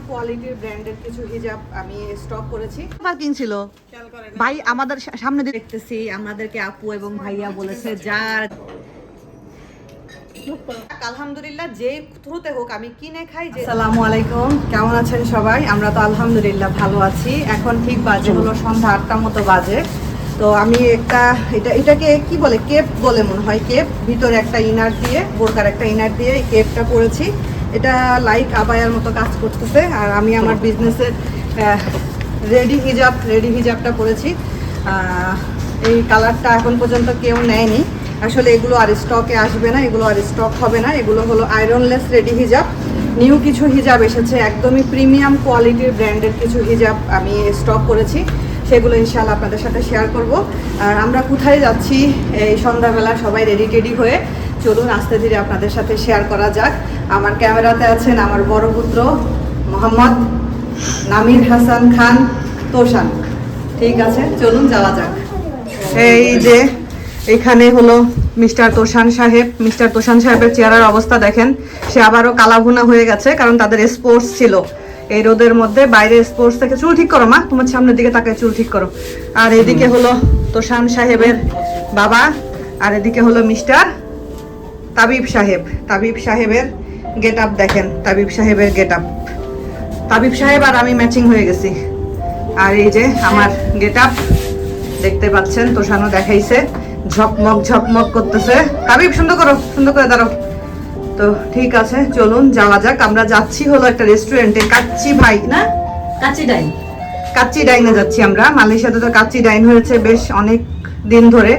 কোয়ালিটির ব্র্যান্ডের কিছু হিজাব আমি স্টক করেছি। পার্কিং ছিল ভাই আমাদের সামনে দেখতেছি আমাদেরকে আপু এবং ভাইয়া বলেছে যার আলহামদুলিল্লাহ যে থ্রুতে হোক আমি কিনে খাই। আসসালামু আলাইকুম, কেমন আছেন সবাই? আমরা তো আলহামদুলিল্লাহ ভালো আছি। এখন ঠিক বাজে হলো সন্ধ্যা 8টার মতো বাজে। তো আমি এটাকে কি বলে, কেপ বলে মনে হয়, কেপ ভিতরে একটা ইনার দিয়ে, বোরকার একটা ইনার দিয়ে এই কেপটা পরেছি। এটা লাইক আবায়ার মতো কাজ করতেছে। আর আমি আমার বিজনেসের রেডি হিজাবটা পরেছি। এই কালারটা এখন পর্যন্ত কেউ নেয়নি। আসলে এগুলো আর স্টকে আসবে না, এগুলো আর স্টক হবে না। এগুলো হলো আয়রনলেস রেডি হিজাব। নিউ কিছু হিজাব এসেছে, একদমই প্রিমিয়াম কোয়ালিটির ব্র্যান্ডের কিছু হিজাব আমি স্টক করেছি। সেগুলো ইনশাআল্লাহ আপনাদের সাথে শেয়ার করব। আর আমরা কোথায় যাচ্ছি এই সন্ধ্যাবেলা সবাই রেডি হয়ে, চলুন আস্তে ধীরে আপনাদের সাথে শেয়ার করা যাক। আমার ক্যামেরাতে আছেন আমার বড় পুত্র মোহাম্মদ নামির হাসান খান তোষান। ঠিক আছে, চলুন যাওয়া যাক। এই যে এখানে হলো মিস্টার তোষান সাহেবের চেহারার অবস্থা দেখেন। সে আবারও কালাভুনা হয়ে গেছে, কারণ তাদের স্পোর্টস ছিল এই রোদের মধ্যে। বাইরে স্পোর্টস থেকে চুল ঠিক করো মা, তোমার সামনের দিকে তাকায় চুল ঠিক করো। আর এদিকে হলো তোষান সাহেবের বাবা, আর এদিকে হলো মিস্টার তাবিব সাহেবের গেট আপ দেখেন। তাবিব সাহেব আর আমি ম্যাচিং হয়ে গেছি। আর এই যে আমার গেট আপ দেখতে পাচ্ছেন, তোষানও দেখাইছে, ঝকমক করতেছে। তাবিব সুন্দর করে দাঁড়াও। তো ঠিক আছে, চলুন যাওয়া যাক। আমরা যাচ্ছি হলো একটা রেস্টুরেন্টে, কাচ্চি ডাইনে যাচ্ছি আমরা। মালয়েশিয়াতে তো কাচ্চি ডাইন হয়েছে বেশ অনেক দিন ধরে।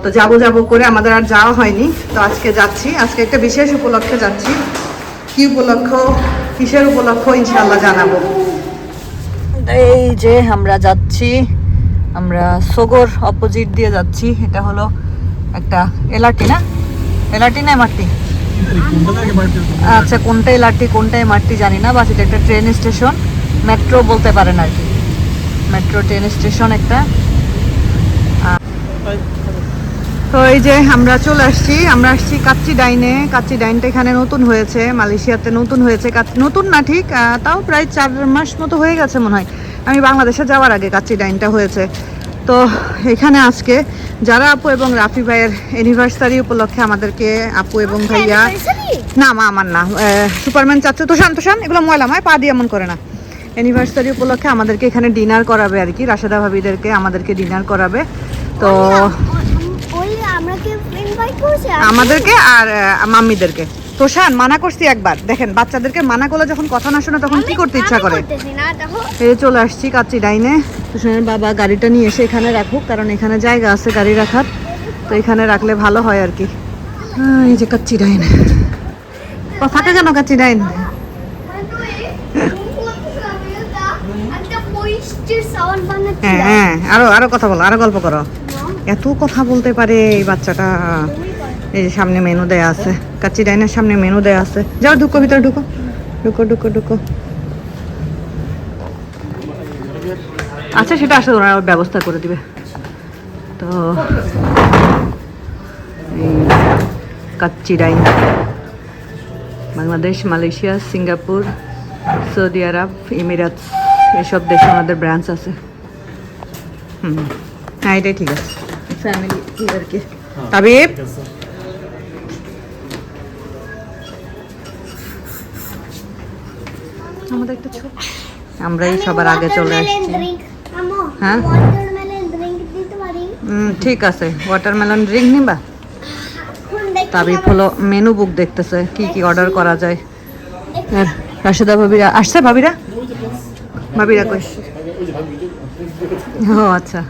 তো যাবো করে আমাদের আর যাওয়া হয়নি। তো আজকে যাচ্ছি, আজকে একটা বিশেষ উপলক্ষে যাচ্ছি। কি উপলক্ষ, কিসের উপলক্ষ ইনশাআল্লাহ জানাবো। এই যে আমরা যাচ্ছি, আমরা সোগর অপোজিট দিয়ে যাচ্ছি। এটা হলো একটা এলআরটি না এমআরটি, আচ্ছা কোনটা এলআরটি কোনটা এমআরটি জানি না, বাস এটা একটা ট্রেন স্টেশন, মেট্রো বলতে পারেন আর কি, মেট্রো ট্রেন স্টেশন একটা। তো এই যে আমরা চলে আসছি, কাচ্চি ডাইনটা এখানে নতুন হয়েছে, মালয়েশিয়াতে নতুন হয়েছে। নতুন না ঠিক, তাও প্রায় 4 মাস মতো হয়ে গেছে মনে হয়। আমি বাংলাদেশে যাওয়ার আগে কাচ্চি ডাইনটা হয়েছে। তো এখানে আজকে যারা আপু এবং রাফি ভাইয়ের অ্যানিভার্সারি উপলক্ষে আমাদেরকে আপু এবং ভাইয়া, না মা আমার না, সুপারম্যান চাচ্ছে তোষান এগুলো ময়লা পা দিয়ে এমন করে না। অ্যানিভার্সারি উপলক্ষে আমাদেরকে এখানে ডিনার করাবে আর কি, রাশেদা ভাবিদেরকে আমাদেরকে ডিনার করাবে। তো আমাদেরকে আর মাম্মিদেরকে। তোষান মানা করছি একবার, দেখেন বাচ্চাদেরকে মানা করলে যখন কথা না শোনে তখন কি করতে ইচ্ছা করে। এই চলে আসছি কাচ্চি ডাইনে। তোষানের বাবা গাড়িটা নিয়ে এসে এখানে রাখুক, কারণ এখানে জায়গা আছে গাড়ি রাখার, তো এখানে রাখলে ভালো হয় আর কি। এই যে কাচ্চি ডাইন, ফাঁকা কেন কাচ্চি ডাইন? হ্যাঁ আরো কথা বলো, আরো গল্প করো। এত কথা বলতে পারে এই বাচ্চাটা। এই যে সামনে মেনু দেয়া আছে, কাচ্চি ডাইনের সামনে মেনু দেয়া আছে। যাও ঢুকো, ভিতরে ঢুকো। আচ্ছা সেটা আসলে ওরা ব্যবস্থা করে দিবে। তো কাচ্চি ডাইন বাংলাদেশ, মালয়েশিয়া, সিঙ্গাপুর, সৌদি আরব, এমিরাতস এসব দেশে আমাদের ব্রাঞ্চ আছে। হ্যাঁ এটাই ঠিক আছে, ফ্যামিলি আর কি। তাবিব আমাদের একটা ছোট, আমরাই সবার আগে চলে আসছি। হ্যাঁ ঠিক আছে, ওয়াটারমেলন ড্রিঙ্ক নিবা? তাবিব হলো মেনু বুক দেখতেছে কি কি অর্ডার করা যায়। আর রাশেদা ভাবিরা আসছে, ভাবিরা কই? ও আচ্ছা,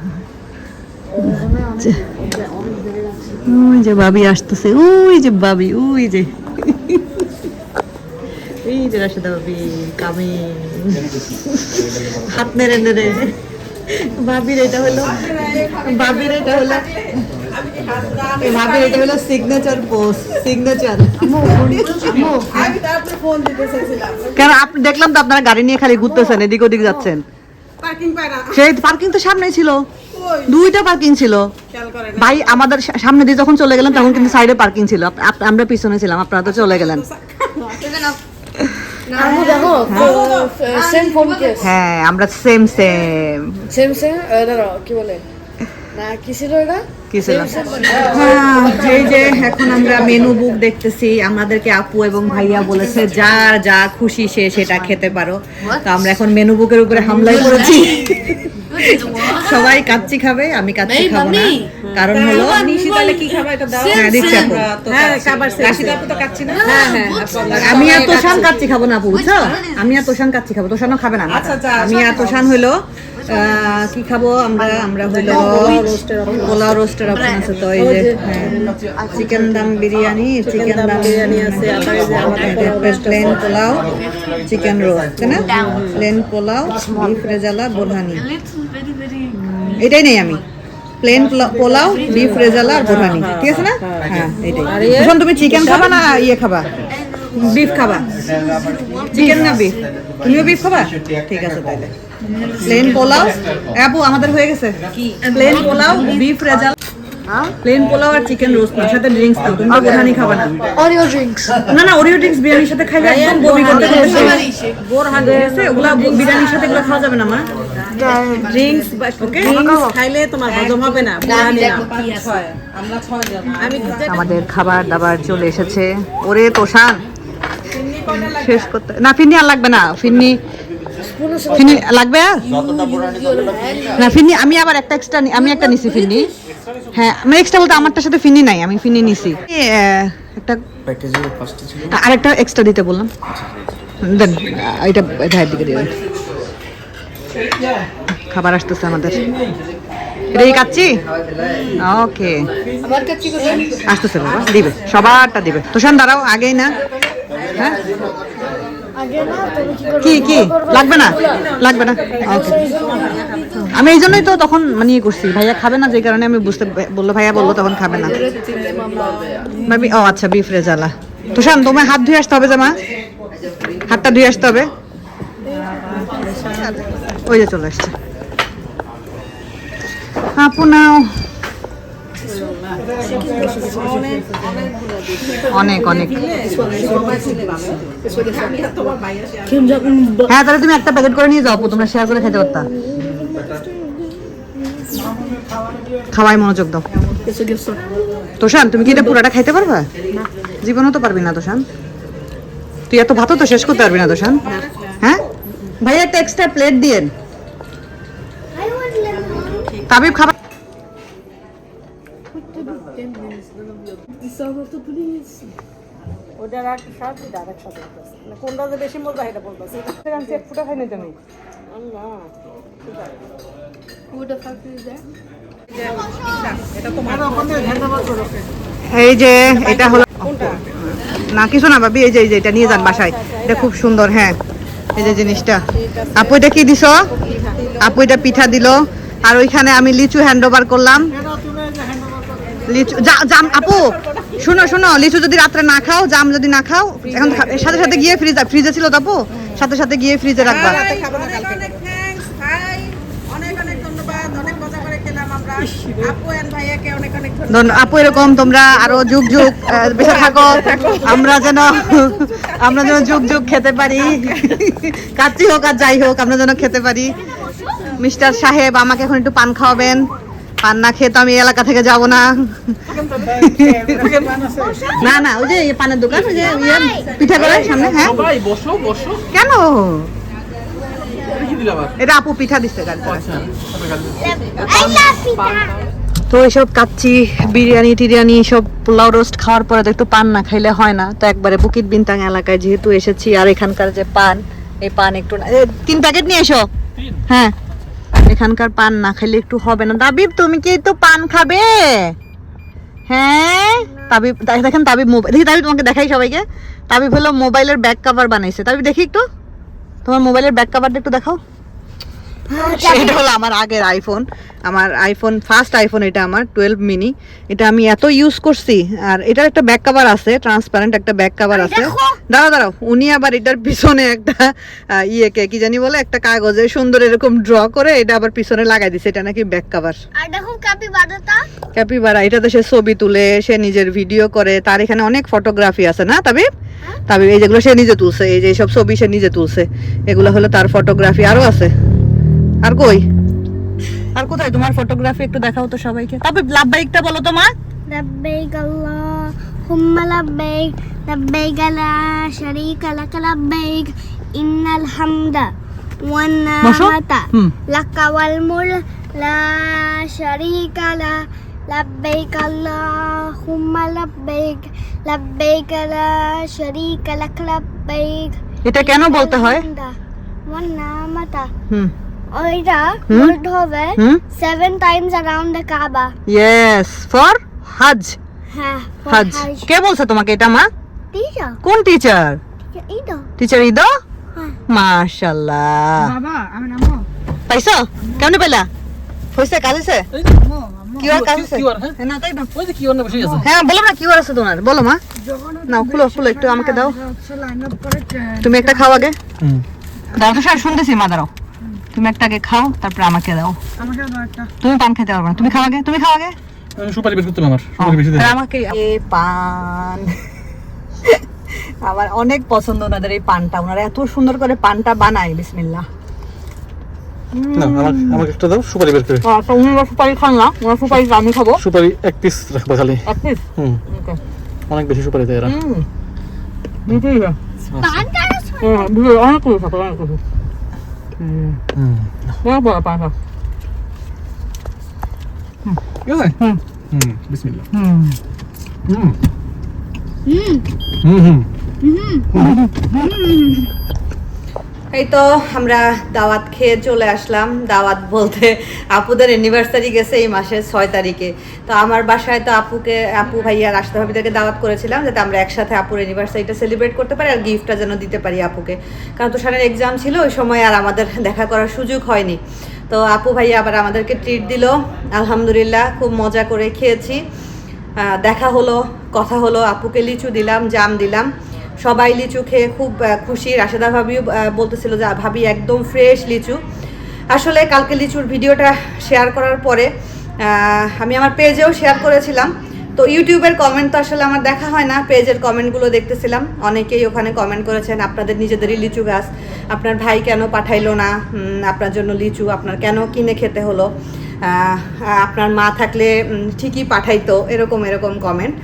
ওই যে ভাবি আসতেছে, ওই যে রাশেদা ভাবি কামি হাত নেড়ে ভাবির এটা হলো সিগনেচার পোস্ট, কেন আপনি দেখলাম তো আপনারা গাড়ি নিয়ে খালি ঘুরতেছেন, এদিক ওদিক যাচ্ছেন। সেই পার্কিং তো সামনেই ছিল, 2টা পার্কিং ছিল ভাই। আমাদের সামনে দিয়ে যখন চলে গেলাম তখন কিন্তু সাইডে পার্কিং ছিল, আমরা পিছনে ছিলাম, আপনারা তো চলে গেলেন। আম্মু দেখো সেম ফোন কেস হ্যাঁ আমরা সেম সেম সেম সেম দাঁড়াও কি বলে না কি ছিল এটা কি ছিল? হ্যাঁ, এই যে এখন আমরা মেনু বুক দেখতেছি। আমাদেরকে আপু এবং ভাইয়া বলেছে যার যা খুশি সে সেটা খেতে পারো। তো আমরা এখন মেনু বুকের উপরে হামলাই করেছি। সবাই কাচ্চি খাবে, আমি কাচ্চি খাবো না, কারণ হলো কি খাবা এটা দাও। হ্যাঁ দিচ্ছি আপু। হ্যাঁ খাবার রাশিদ আপু তো কাচ্ছি না। হ্যাঁ হ্যাঁ আমি আর তোষান কাচ্চি খাবো না আপু, বুঝছো? আমি আর তোষান কাচ্চি খাবো, তোষানও খাবে না। আমি আর তোষান হইলো কি খাবো আমরা হইলো পোলাও রোস্টের অপশন আছে। তো এই যে চিকেন দাম বিরিয়ানি, চিকেন দাম বিরিয়ানি আছে, প্লেন পোলাও, চিকেন রোস্ট, তাই না? প্লেন পোলাও, বিফ রেজালা, বোরহানি, এটাই নেই আমি। প্লেন পোলাও, বিফ রেজালা আর বোরহানি, ঠিক আছে না? হ্যাঁ এটাই। এখন তুমি চিকেন খাবা না ইয়ে খাবা, বিফ খাবা? চিকেন না বিফ? তুমিও বিফ খাবা? ঠিক আছে তাইলে প্লেন পোলাও। আপু আমাদের হয়ে গেছে plain pulao, beef rezala, plain pulao আর চিকেন রোস্ট, না সাথে ড্রিঙ্কস দাও। তুমি তো বোরহানি খাবা না? অরিও ড্রিঙ্কস না না, ওরিও ড্রিঙ্কস বিরিয়ানির সাথে খাইলে একদম বমি করতে করতে বোরহানি আছে, ওগুলা বিরিয়ানির সাথে এগুলো খাওয়া যাবে না মা। ড্রিঙ্কস ওকে, খাইলে তোমার হজম হবে না। আমাদের খাবার দাবার চলে এসেছে। ওরে তোষান শেষ করতে না, ফিরনি আর লাগবে না, ফিরনি লাগবে আর না ফিরনি। আমি আবার একটা এক্সট্রা, আমি একটা নিছি ফিরনি। হ্যাঁ আমি এক্সট্রা বলতে আমারটার সাথে ফিরনি নাই, আমি ফিরনি নিছি। একটা আরেকটা এক্সট্রা দিতে বললাম, দেন এটা ভাইয়ের দিকে দিয়ে দেন। খাবার আসতেছে আমাদের, এটাই কাচ্ছি। ওকে আমার কাছে কি আসতেছে বাবা, দিবে সবারটা দিবে। তোষান দাঁড়াও, আগেই না। হ্যাঁ আগে না তুমি কি করবে কি কি লাগবে না, লাগবে না। ওকে আমি এই জন্যই তো তখন মানে ইয়ে করছি, ভাইয়া খাবে না যে কারণে আমি বুঝতে বললো, ভাইয়া বললো তখন খাবে না। ভাবি ও আচ্ছা বিফ রেজালা। তোষান তোমায় হাত ধুয়ে আসতে হবে যে মা, হাতটা ধুয়ে আসতে হবে। ওই যে চলে আসছে আপু, নাও। অনেক অনেক হ্যাঁ, তাহলে তুমি একটা প্যাকেট করে নিয়ে যাও আপু, তোমরা শেয়ার করে খেতে পারতা। খাওয়াই মনোযোগ দাও। তোষান তুমি কি এটা পুরাটা খাইতে পারবা? জীবনও তো পারবি না তোষান, তুই এত ভাতও তো শেষ করতে পারবি না তোষান। হ্যাঁ ভাইয়া একটা এক্সট্রা প্লেট দিয়েন। তাবিব খাবার কোনটা যে বেশি মজা এটা বলতেছি। এক ফুটা খাই নাই তুমি। এই যে এটা হলো না কিছু না ভাবি, এই যে এটা নিয়ে যান বাসায়, এটা খুব সুন্দর। হ্যাঁ এই যে জিনিসটা। আপু এটা কি দিছো? আপু এটা পিঠা দিল, আর ওইখানে আমি লিচু হ্যান্ড ওভার করলাম। লিচু জাম আপু শুনো শুনো, লিচু যদি রাত্রে না খাও, জাম যদি না খাও, এখন সাথে সাথে গিয়ে ফ্রিজে ছিল তো আপু, সাথে সাথে গিয়ে ফ্রিজে রাখবা। আপু এরকম তোমরা আরো যুগ যুগ বেঁচে থাকো, আমরা যেন যুগ যুগ খেতে পারি, কাচ্চি হোক আর যাই হোক আমরা যেন খেতে পারি। মিস্টার সাহেব আমাকে এখন একটু পান খাওয়াবেন, পান না খেয়ে তো আমি এলাকা থেকে যাব না। না না ওই যে পানের দোকান, ওই যে পিঠা করার সামনে। হ্যাঁ কেন এটা আপু পিঠা দিচ্ছে। তো এসব কাচ্চি বিরিয়ানি টিরিয়ানি সব পোলাও রোস্ট খাওয়ার পরে তো একটু পান না খাইলে হয় না। তো একবারে বুকিত বিনতাং এলাকায় যেহেতু এসেছি, আর এখানকার যে পান, এই পান একটু 3 প্যাকেট নিয়ে এসো। হ্যাঁ এখানকার পান না খাইলে একটু হবে না। তাবিব তুমি কি তো পান খাবে? হ্যাঁ তাবিব দেখেন, তাবিব মোবাইল দেখি, তাবিব তোমাকে দেখাই সবাইকে। তাবিব হলো মোবাইলের ব্যাক কভার বানাইছে। তাবিব দেখি একটু তোমার মোবাইলের ব্যাক কভারটা একটু দেখাও। এটা হলো আমার আগের আইফোন, আমার আইফোন ফার্স্ট আইফোন, এটা আমার 12 মিনি। এটা আমি এত ইউজ করছি। আর এটার একটা ব্যাক কভার আছে, ট্রান্সপারেন্ট একটা ব্যাক কভার আছে। দাঁড়াও উনি আবার এটার পিছনে একটা ইয়েকে কি জানি বলে, একটা কাগজে সুন্দর এরকম ড্র করে এটা আবার পিছনে লাগাই দিছে, এটা নাকি ব্যাক কভার। আর দেখো ক্যাপিবারাটা, ক্যাপিবারা এটা তো সে ছবি তুলে, সে নিজের ভিডিও করে, তার এখানে অনেক ফটোগ্রাফি আছে না তাবিব? তাবিব এই যেগুলো সে নিজে তুলছে, এই যে সব ছবি সে নিজে তুলছে, এগুলো হলো তার ফটোগ্রাফি। আরো আছে, আর কই, আর কোথায় তোমার ফটোগ্রাফি একটু দেখাও তো সবাইকে। তাবিব লাব্বাইকটা বলো তো মা। لبيك اللهم لبيك لبيك لا شريك لك لبيك إن الحمد والنعمة لك والملك لا شريك له لبيك اللهم لبيك لبيك لا شريك لك لبيك এটা কেন বলতে হয়? والنعمة হুম ওইটা বলতে হবে 7 times around the Kaaba. Yes, for Hajj. হ্যাঁ, হজ কে বলছে তোমাকে এটা মা? টিচার কোন টিচার? ইদো টিচার ইদো? হ্যাঁ। মাশাআল্লাহ। বাবা আমি নামো পাইছো? কেমনে পেলা? হইছে, কাজ হইছে? কি আর কাজ হইছে? হ্যাঁ না তাই না। ওই যে কি অন্য বসে আছে হ্যাঁ বলো না, কি আর আছে তোমার, বলো মা। নাও খুলো খুলো একটু আমাকে দাও, তুমি একটা খাও আগে। দাও তো স্যার, শুনতেছি মা, দাঁড়াও। তুমি একটা আগে খাও, তারপর আমাকে দাও। আমাকে দাও একটা। তুমি পান খেতে পারবে না, তুমি খাও আগে, তুমি খাও আগে। সুপারি বের করতে হবে আমার সুপারি বেশি দেয় আর আমাকে এ পান আমার অনেক পছন্দ ওনাদের এই পানটা, ওনারা এত সুন্দর করে পানটা বানায়। বিসমিল্লাহ। না আমাকে একটা দাও সুপারি বের করে। তো উনি সুপারি খান না, ওনার সুপারি আমি খাবো। সুপারি এক পিস রাখবা খালি। এক পিস? ওকে। অনেক বেশি সুপারি দেয় এরা। বুঝলি না? পানটা বুঝলি, অনেক করে খাবো, অনেক করে। বড় পান খাও। ঠিক আছে? বিসমিল্লাহ। এই তো আমরা দাওয়াত খেয়ে চলে আসলাম। দাওয়াত বলতে আপুদের অ্যানিভার্সারি গেছে এই মাসের 6 তারিখে। তো আমার বাসায় তো আপু ভাইয়া রাশিদা ভাবিদেরকে দাওয়াত করেছিলাম যাতে আমরা একসাথে আপুর অ্যানিভার্সারিটা সেলিব্রেট করতে পারি আর গিফটটা যেন দিতে পারি আপুকে, কারণ তুষারের এক্সাম ছিল ওই সময় আর আমাদের দেখা করার সুযোগ হয়নি। তো আপু ভাইয়া আবার আমাদেরকে ট্রিট দিল, আলহামদুলিল্লাহ খুব মজা করে খেয়েছি। দেখা হলো, কথা হলো, আপুকে লিচু দিলাম, জাম দিলাম, সবাই লিচু খেয়ে খুব খুশি। রাশেদা ভাবিও বলতেছিল যে ভাবি একদম ফ্রেশ লিচু। আসলে কালকে লিচুর ভিডিওটা শেয়ার করার পরে আমি আমার পেজেও শেয়ার করেছিলাম। তো ইউটিউবের কমেন্ট তো আসলে আমার দেখা হয় না, পেজের কমেন্টগুলো দেখতেছিলাম, অনেকেই ওখানে কমেন্ট করেছেন আপনাদের নিজেদেরই লিচু গাছ, আপনার ভাই কেন পাঠাইলো না আপনার জন্য লিচু, আপনার কেন কিনে খেতে হলো, আপনার মা থাকলে ঠিকই পাঠাইতো, এরকম এরকম কমেন্ট।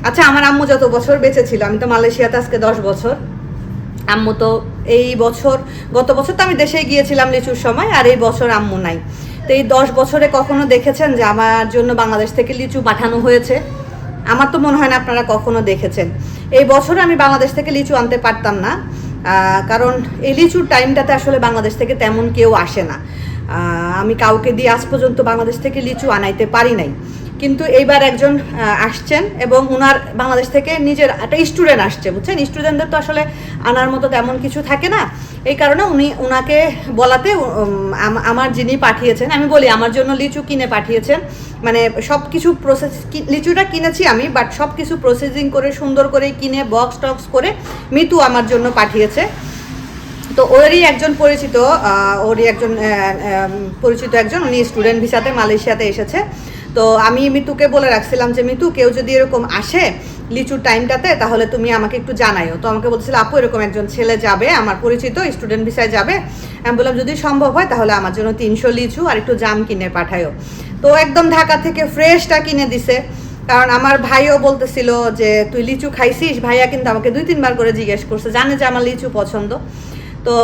আচ্ছা, আমার আম্মু যত বছর বেঁচে ছিল, আমি তো মালয়েশিয়াতে আজকে 10 বছর, আম্মু তো এই বছর, গত বছর তো আমি দেশে গিয়েছিলাম লিচুর সময়, আর এই বছর আম্মু নাই। তো এই 10 বছরে কখনো দেখেছেন যে আমার জন্য বাংলাদেশ থেকে লিচু পাঠানো হয়েছে? আমার তো মনে হয় না আপনারা কখনো দেখেছেন। এই বছর আমি বাংলাদেশ থেকে লিচু আনতে পারতাম না, কারণ এই লিচুর টাইমটাতে আসলে বাংলাদেশ থেকে তেমন কেউ আসে না। আমি কাউকে দিয়ে আজ পর্যন্ত বাংলাদেশ থেকে লিচু আনাইতে পারি নাই। কিন্তু এইবার একজন আসছেন এবং উনার বাংলাদেশ থেকে নিজের একটা স্টুডেন্ট আসছে, বুঝছেন, স্টুডেন্টদের তো আসলে আনার মতো তেমন কিছু থাকে না, এই কারণে উনাকে বলাতে আমার যিনি পাঠিয়েছেন, আমি বলি আমার জন্য লিচু কিনে পাঠিয়েছেন, মানে সব কিছু প্রসেস, লিচুটা কিনেছি আমি, বাট সব কিছু প্রসেসিং করে সুন্দর করে কিনে বক্স টক্স করে মিতু আমার জন্য পাঠিয়েছে। তো ওরই একজন পরিচিত, একজন উনি স্টুডেন্ট ভিসাতে মালয়েশিয়াতে এসেছে। তো আমি মিতুকে বলে রাখছিলাম যে মিতু, কেউ যদি এরকম আসে লিচুর টাইমটাতে তাহলে তুমি আমাকে একটু জানাইও। তো আমাকে বলছিল আপু এরকম একজন ছেলে যাবে, আমার পরিচিত স্টুডেন্ট ভিসায় যাবে, আমি বললাম যদি সম্ভব হয় তাহলে আমার জন্য 300 লিচু আর একটু জাম কিনে পাঠায়ও। তো একদম ঢাকা থেকে ফ্রেশটা কিনে দিছে, কারণ আমার ভাইও বলতেছিল যে তুই লিচু খাইছিস, ভাইয়া কিন্তু আমাকে 2-3 বার করে জিজ্ঞেস করছে, জানে যে আমার লিচু পছন্দ। তো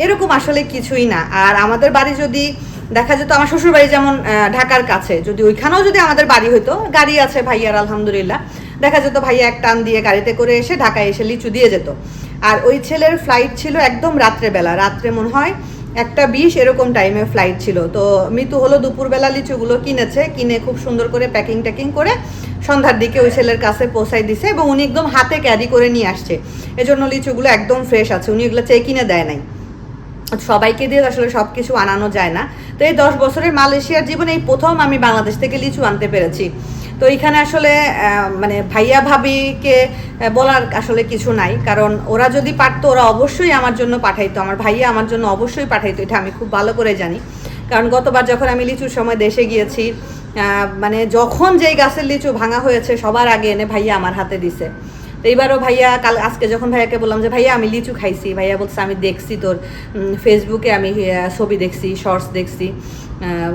এরকম আসলে কিছুই না। আর আমাদের বাড়ি যদি দেখা যেত, আমার শ্বশুর বাড়ি যেমন ঢাকার কাছে, যদি ওইখানেও যদি আমাদের বাড়ি হইতো, গাড়ি আছে ভাইয়ার আলহামদুলিল্লাহ, দেখা যেত ভাইয়া এক টান দিয়ে গাড়িতে করে এসে ঢাকায় এসে লিচু দিয়ে যেত। আর ওই ছেলের ফ্লাইট ছিল একদম রাত্রেবেলা, রাত্রে মনে হয় 1:20 এরকম টাইমে ফ্লাইট ছিল। তো মিতু হলো দুপুরবেলা লিচুগুলো কিনেছে, কিনে খুব সুন্দর করে প্যাকিং করে সন্ধ্যার দিকে ওই ছেলের কাছে পৌঁছাই দিছে, এবং উনি একদম হাতে ক্যারি করে নিয়ে আসছে, এজন্য লিচুগুলো একদম ফ্রেশ আছে, উনি এগুলো চেয়ে কিনে দেয় নাই। সবাইকে দিয়ে আসলে সব কিছু আনানো যায় না। তো এই 10 বছরের মালয়েশিয়ার জীবনে এই প্রথম আমি বাংলাদেশ থেকে লিচু আনতে পেরেছি। তো এখানে আসলে মানে ভাইয়া ভাবিকে বলার আসলে কিছু নাই, কারণ ওরা যদি পারতো ওরা অবশ্যই আমার জন্য পাঠাইতো, আমার ভাইয়া আমার জন্য অবশ্যই পাঠাইতো, এটা আমি খুব ভালো করে জানি। কারণ গতবার যখন আমি লিচুর সময় দেশে গিয়েছি, মানে যখন যেই গাছের লিচু ভাঙা হয়েছে সবার আগে এনে ভাইয়া আমার হাতে দিছে। তো এইবারও ভাইয়া আজকে যখন ভাইয়াকে বললাম যে ভাইয়া আমি লিচু খাইছি, ভাইয়া বলছে আমি দেখছি তোর ফেসবুকে, আমি ছবি দেখছি, শর্টস দেখছি,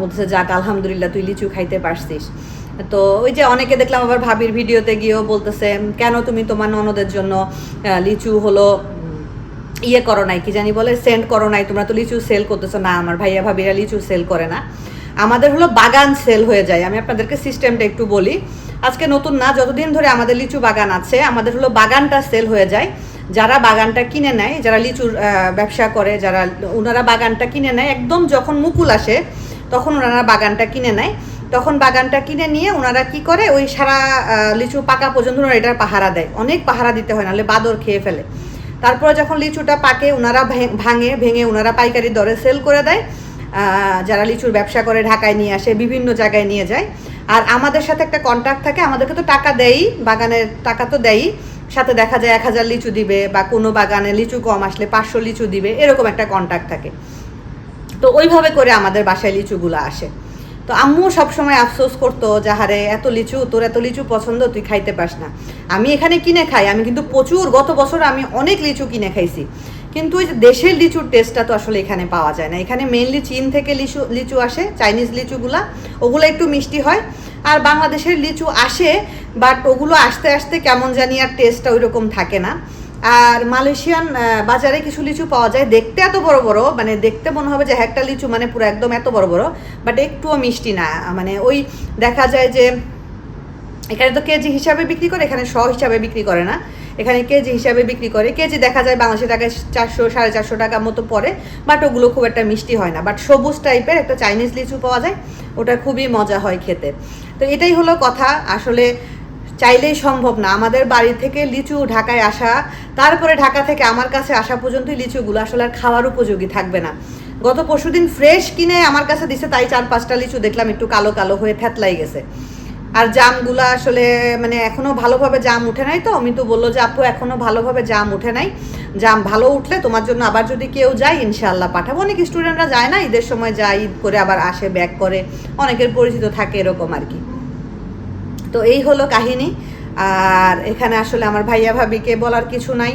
বলতেছে যাক আলহামদুলিল্লাহ তুই লিচু খাইতে পারছিস। তো ওই যে অনেকে দেখলাম আবার ভাবির ভিডিওতে গিয়েও বলতেছে কেন তুমি তোমার ননদের জন্য লিচু হলো ইয়ে করো নাই, কি জানি বলে, সেন্ড করো নাই, তোমরা তো লিচু সেল করতেছো না। আমার ভাইয়া ভাবিরা লিচু সেল করে না, আমাদের হলো বাগান সেল হয়ে যায়। আমি আপনাদেরকে সিস্টেমটা একটু বলি, আজকে নতুন না, যতদিন ধরে আমাদের লিচু বাগান আছে আমাদের হলো বাগানটা সেল হয়ে যায়। যারা বাগানটা কিনে নেয়, যারা লিচুর ব্যবসা করে, যারা ওনারা বাগানটা কিনে নেয়, একদম যখন মুকুল আসে তখন ওনারা বাগানটা কিনে নেয়। তখন বাগানটা কিনে নিয়ে ওনারা কি করে, ওই সারা লিচু পাকা পর্যন্ত ওনারা এটার পাহারা দেয়, অনেক পাহারা দিতে হয়, নাহলে বাদর খেয়ে ফেলে। তারপরে যখন লিচুটা পাকে ওনারা ভেঙে ওনারা পাইকারি দরে সেল করে দেয়। যারা লিচুর ব্যবসা করে ঢাকায় নিয়ে আসে, বিভিন্ন জায়গায় নিয়ে যায়। আর আমাদের সাথে একটা কন্ট্যাক্ট থাকে, আমাদেরকে তো টাকা দেয়ই, বাগানের টাকা তো দেয়ই, সাথে দেখা যায় 1000 লিচু দিবে, বা কোনো বাগানে লিচু কম আসলে 500 লিচু দিবে, এরকম একটা কন্ট্যাক্ট থাকে। তো ওইভাবে করে আমাদের বাসায় লিচুগুলো আসে। তো আম্মু সবসময় আফসোস করতো, যাহারে এত লিচু, তোর এত লিচু পছন্দ, তুই খাইতে পাস না। আমি এখানে কিনে খাই, আমি কিন্তু প্রচুর, গত বছর আমি অনেক লিচু কিনে খাইছি, কিন্তু ওই যে দেশের লিচুর টেস্টটা তো আসলে এখানে পাওয়া যায় না। এখানে মেইনলি চীন থেকে লিচু আসে, চাইনিজ লিচুগুলা, ওগুলো একটু মিষ্টি হয়। আর বাংলাদেশের লিচু আসে, বাট ওগুলো আস্তে আস্তে কেমন জানি আর টেস্টটা ওই রকম থাকে না। আর মালয়েশিয়ান বাজারে কিছু লিচু পাওয়া যায়, দেখতে এত বড় বড়, মানে দেখতে মনে হবে যে একটা লিচু মানে পুরো একদম এত বড় বড়, বাট একটুও মিষ্টি না। মানে ওই দেখা যায় যে এখানে তো কেজি হিসাবে বিক্রি করে, এখানে 100 হিসাবে বিক্রি করে না, এখানে কেজি হিসাবে বিক্রি করে। কেজি দেখা যায় বাংলাদেশের টাকায় 400 450 টাকা মতো পড়ে, বাট ওগুলো খুব একটা মিষ্টি হয় না। বাট সবুজ টাইপের একটা চাইনিজ লিচু পাওয়া যায়, ওটা খুবই মজা হয় খেতে। তো এটাই হলো কথা, আসলে চাইলেই সম্ভব না। আমাদের বাড়ি থেকে লিচু ঢাকায় আসা, তারপরে ঢাকা থেকে আমার কাছে আসা পর্যন্তই লিচুগুলো আসলে আর খাওয়ার উপযোগী থাকবে না। গত পরশুদিন ফ্রেশ কিনে আমার কাছে দিছে, তাই 4-5টা লিচু দেখলাম একটু কালো কালো হয়ে থ্যাতলাই গেছে। আর জামগুলো আসলে মানে এখনও ভালোভাবে জাম উঠে নাই। তো আমি তো বললো যে আপু এখনও ভালোভাবে জাম উঠে নাই, জাম ভালো উঠলে তোমার জন্য আবার যদি কেউ যায় ইনশাআল্লাহ পাঠাবো। অনেক স্টুডেন্টরা যায় না, ঈদের সময় যায়, ঈদ করে আবার আসে, ব্যাক করে, অনেকের পরিচিত থাকে এরকম আর কি। তো এই হলো কাহিনী। আর এখানে আসলে আমার ভাইয়া ভাবিকে বলার কিছু নাই,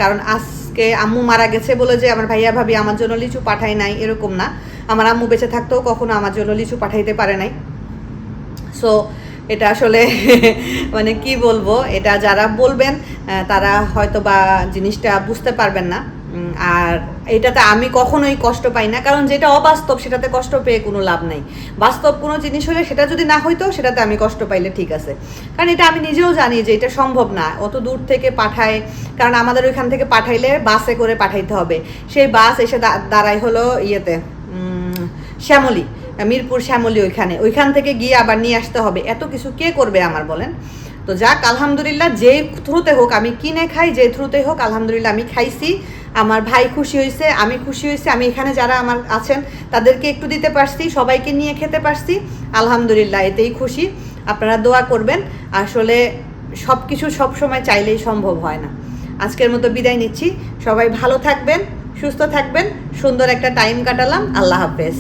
কারণ আজকে আম্মু মারা গেছে বলে যে আমার ভাইয়া ভাবি আমার জন্য লিচু পাঠায় নাই এরকম না। আমার আম্মু বেঁচে থাকতেও কখনো আমার জন্য লিচু পাঠাইতে পারে নাই। সো এটা আসলে মানে কি বলবো, এটা যারা বলবেন তারা হয়তো বা জিনিসটা বুঝতে পারবেন না। আর এটাতে আমি কখনোই কষ্ট পাই না, কারণ যেটা অবাস্তব সেটাতে কষ্ট পেয়ে কোনো লাভ নাই। বাস্তব কোনো জিনিস হলে সেটা যদি না হইতো সেটাতে আমি কষ্ট পাইলে ঠিক আছে, কারণ এটা আমি নিজেও জানি যে এটা সম্ভব না, অত দূর থেকে পাঠায়। কারণ আমাদের ওইখান থেকে পাঠাইলে বাসে করে পাঠাইতে হবে, সেই বাস এসে দাঁড়ায় হলো ইয়েতে শ্যামলী, মিরপুর শ্যামলী, ওইখান থেকে গিয়ে আবার নিয়ে আসতে হবে। এত কিছু কে করবে আমার বলেন? তো যাক আলহামদুলিল্লাহ, যেই থ্রুতে হোক, আমি কিনে খাই, যে থ্রুতে হোক আলহামদুলিল্লাহ আমি খাইছি। আমার ভাই খুশি হয়েছে, আমি খুশি হয়েছি, আমি এখানে যারা আমার আছেন তাদেরকে একটু দিতে পারছি, সবাইকে নিয়ে খেতে পারছি, আলহামদুলিল্লাহ এতেই খুশি। আপনারা দোয়া করবেন, আসলে সব কিছু সবসময় চাইলেই সম্ভব হয় না। আজকের মতো বিদায় নিচ্ছি, সবাই ভালো থাকবেন, সুস্থ থাকবেন, সুন্দর একটা টাইম কাটালাম, আল্লাহ হাফেজ।